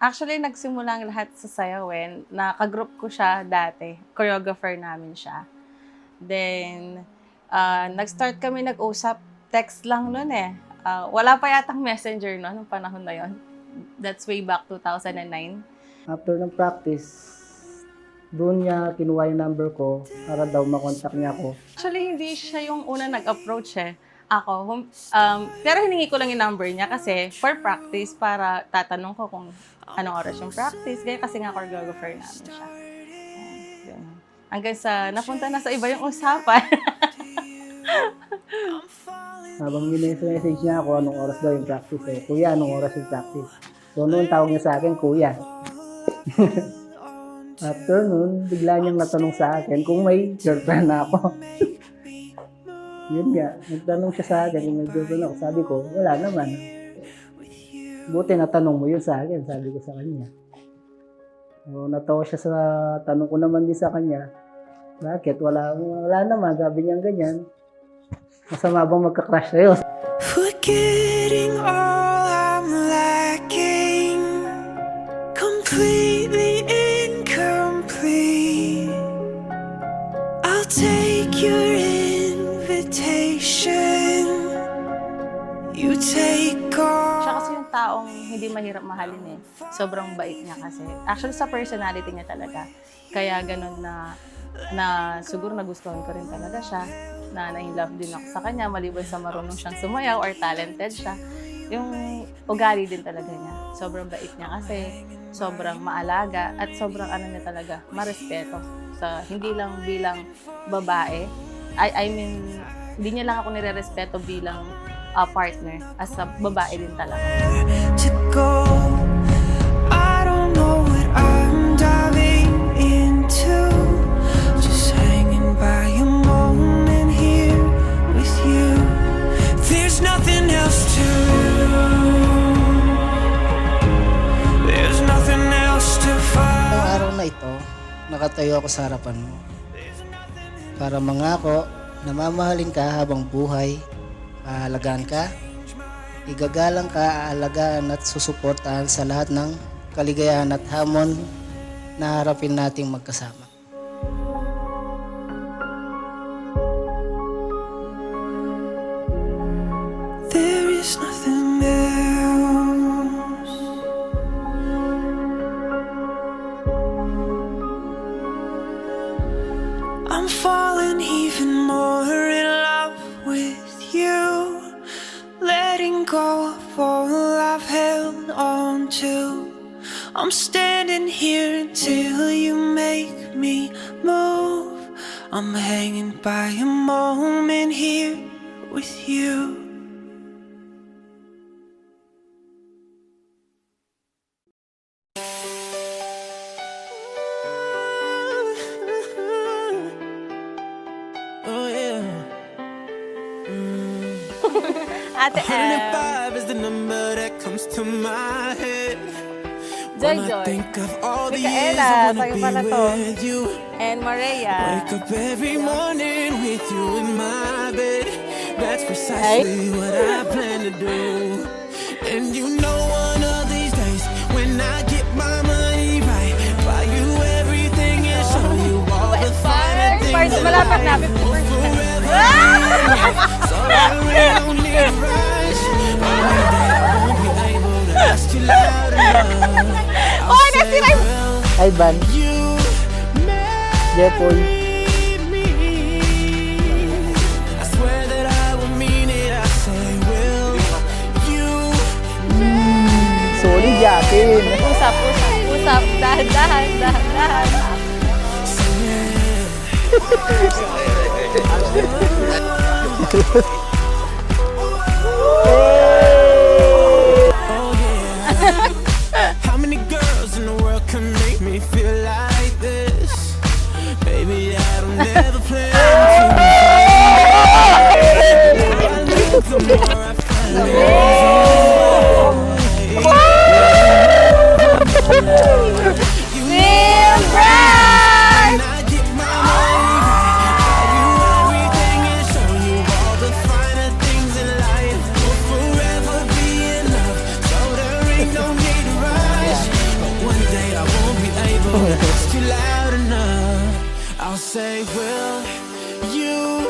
Actually, nagsimula ang lahat sa sayawin. Naka-group ko siya dati. Choreographer namin siya. Then, nag-start kami nag-usap. Text lang nun eh. Wala pa yatang messenger no, nung panahon na yon. That's way back 2009. After ng practice, doon niya kinuha yung number ko para daw makontak niya ako. Actually, hindi siya yung una nag-approach eh. Ako, pero hiningi ko lang yung number niya kasi for practice, para tatanong ko kung anong oras yung practice. Ganyan kasi nga choreographer namin siya. Ayan. Hanggang sa napunta na sa iba yung usapan. Habang minessage niya ako anong oras daw yung practice. Eh. Kuya, anong oras yung practice? So noon tawag niya sa akin, Kuya. After noon, bigla niyang natanong sa akin kung may girlfriend na ako. Yun nga, nagtanong siya sa akin kung may girlfriend ako. Sabi ko, wala naman. Buti natanong mo yun sa akin, sabi ko sa kanya. So, natawa siya sa tanong ko naman din sa kanya. Bakit? Wala naman, sabi niya ganyan. Masama bang magka-crush sa'yo? Forgetting all I'm lacking, completely incomplete. I'll take your invitation. You take all. Siya kasi yung taong hindi mahirap mahalin eh. Sobrang bait niya kasi. Actually, sa personality niya talaga. Kaya ganun na siguro nagustuhan ko rin talaga siya. Na na-in-love din ako sa kanya, maliban sa marunong siyang sumayaw or talented siya. Yung ugali din talaga niya. Sobrang bait niya kasi, sobrang maalaga, at sobrang niya talaga, marespeto. Hindi lang bilang babae. I mean, hindi niya lang ako nire-respeto bilang partner. As a babae din talaga. To go, I don't know what I'm diving into. Just hanging by a moment here with you. There's nothing else to do. There's nothing else to find. Ang araw na ito, nakatayo ako sa harapan mo. Para mangako na mamahalin ka habang buhay, aalagaan ka, igagalang ka, aalagaan at susuportahan sa lahat ng kaligayahan at hamon na harapin nating magkasama. There is nothing else. I'm falling even more in love with you. Letting go of all I've held on to. I'm standing here until you make me move. I'm hanging by a moment here with you. Oh yeah. Ate M, 105 is the number that comes to my head. Joy When I Joy, think of all the years Micaela, I wanna sa'yo be pala to. with you. and Maria. Wake up every morning with you in my bed. That's precisely what I plan to do. And you know one of these days when I get my money right, buy you everything and show you all the finer things in Malapit na, life. 50%. Forever so I really don't need a rush. Only that I won't be able to ask you loud enough. I'll say, well, Hi, Van. you Jepoy. made me. I swear that I will mean it. I say, will you Solid yakin. Usap. Dahan. Oh yeah. How many girls in the world can make me feel like this? Baby, I don't never plan to. The more I find when I get my money right, buy you everything and show you all the finer things in life. We'll forever be in love, so there ain't no need to rush. ask you loud enough, I'll say, will you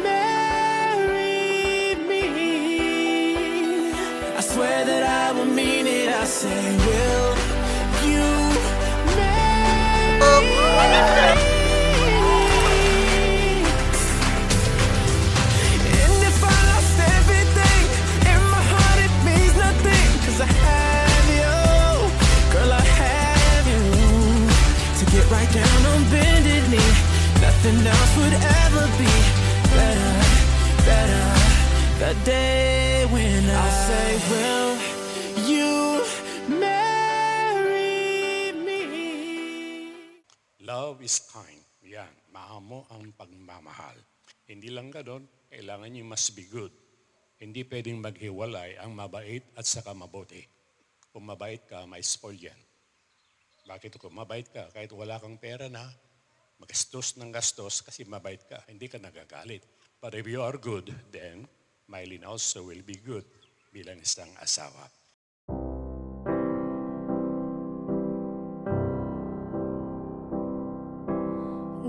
marry me? I swear that I will mean it. I say, will you marry me? And if I lost everything in my heart, it means nothing, 'cause I have you, girl, I have you. To get right down on bended knee, nothing else would ever be better, better. The day when I'll say, will you marry me? Love is kind. Yan, maamo ang pagmamahal. Hindi lang gano'n, kailangan niyo must be good. Hindi pwedeng maghiwalay ang mabait at saka mabuti. Kung mabait ka, ma-spoil yan. Bakit kung mabait ka, kahit wala kang pera na, magastos ng gastos kasi mabait ka, hindi ka nagagalit. But if you are good, then Mylene also will be good bilang isang asawa.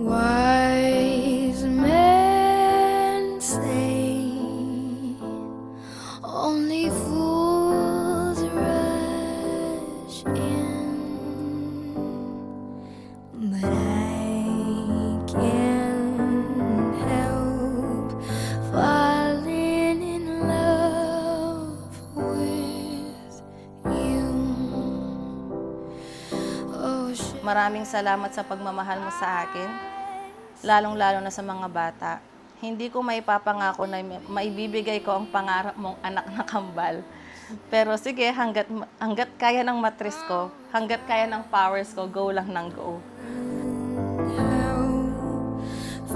Wise men say only fools rush in, but I can't help falling in love with you. Oh, Maraming salamat sa pagmamahal mo sa akin, lalong-lalo na sa mga bata. Hindi ko maipapangako na maibibigay ko ang pangarap mong anak na kambal. Pero sige, hanggat kaya ng matris ko, hanggat kaya ng powers ko, go lang ng go.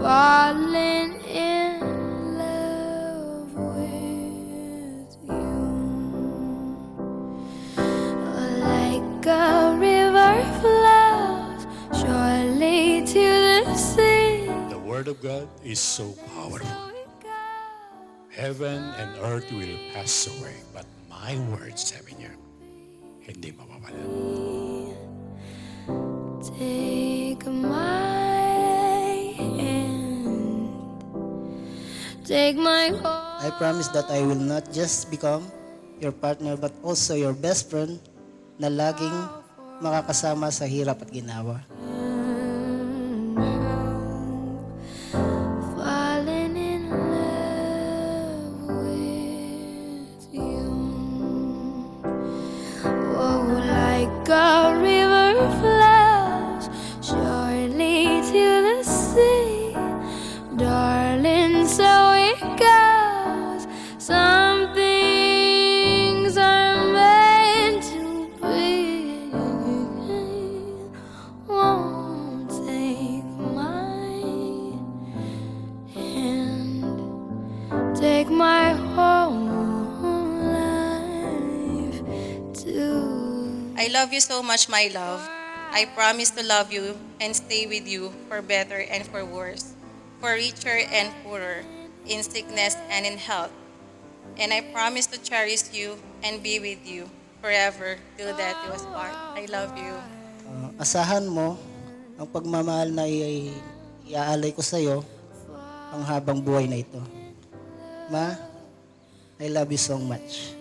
falling in love with you, like a river flows surely to the sea. The Word of God is so powerful. Heaven and earth will pass away, but my words, sabi niya, hindi mawawala. Take my hand, take my heart. I promise that I will not just become your partner but also your best friend na laging makakasama sa hirap at ginawa. Falling in love with you. Oh, like a river flows surely to the sea, darling, so it goes. Some things are meant to be. Won't take my hand, take my whole life too. I love you so much, my love. I promise to love you and stay with you for better and for worse, for richer and poorer, in sickness and in health. And I promise to cherish you and be with you forever till death do us part. I love you. Asahan mo ang pagmamahal na iaalay ko sa iyo ang habang buhay na ito. Ma, I love you so much.